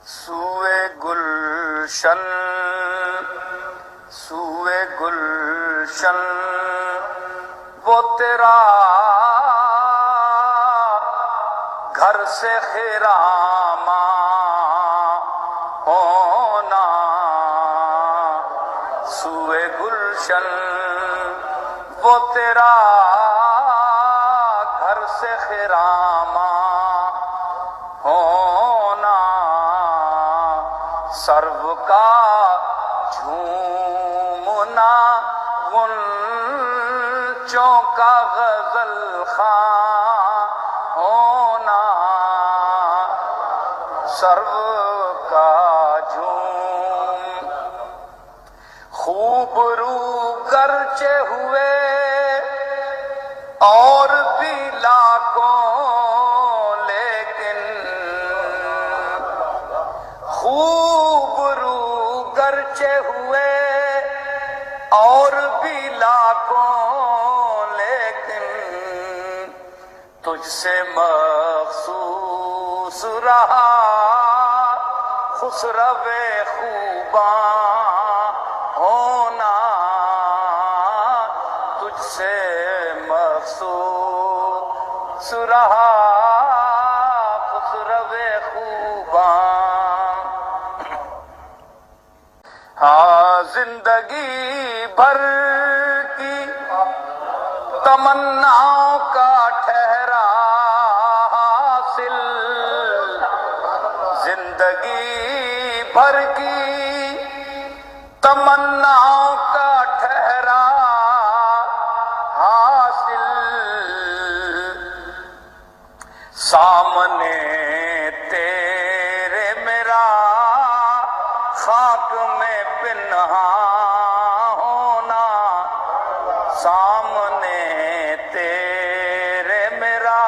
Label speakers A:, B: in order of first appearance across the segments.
A: سوئے گلشن سوئے گلشن وہ تیرا گھر سے خراما ہونا، سوئے گلشن وہ تیرا گھر سے خراما ہونا، سرو کا جھومنا غنچوں کا غزل خواں ہونا، سرو کا جھوم خوب رو گرچہ ہوئے اور بھی لاکھوں، لیکن خوب رو گرچہ ہوئے اور بھی لاکھوں، لیکن تجھ سے مخصوص رہا خسرو خوباں ہونا، تجھ سے مخصوص رہا خسرو خوباں۔ ہاں زندگی بھر کی تمناؤں کا ٹھہرا حاصل، زندگی بھر کی تمناؤں کا ٹھہرا حاصل، سامنے تیرے میرا خاک میں پنہاں ہونا، سامنے تیرے میرا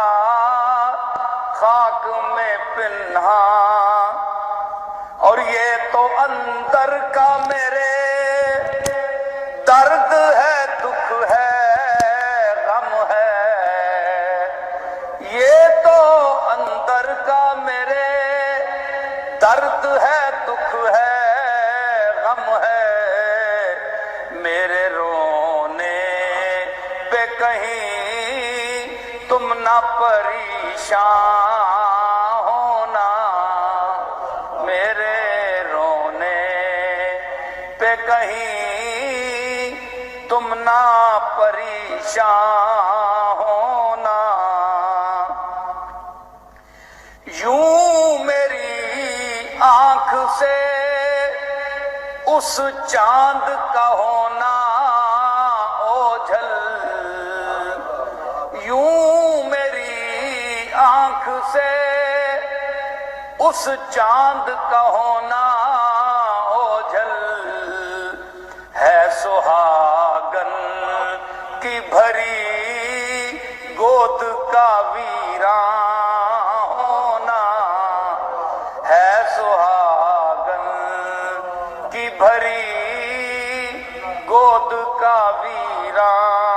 A: خاک میں پنہاں، اور یہ تو اندر کا میرے درد ہے، دکھ ہے، غم ہے، یہ تو اندر کا میرے درد ہے، دکھ ہے، غم ہے، میرے رونے پہ کہیں تم نہ پریشان ہونا، میرے رونے پہ کہیں تم نہ پریشان ہونا، یوں میری آنکھ سے اس چاند کا ہونا اوجھل، یوں میری آنکھ سے اس چاند کا ہونا اوجھل، ہے سہاگن کی بھری گود کا ویراں ہونا، ہے سہاگن کی بھری گود کا ویراں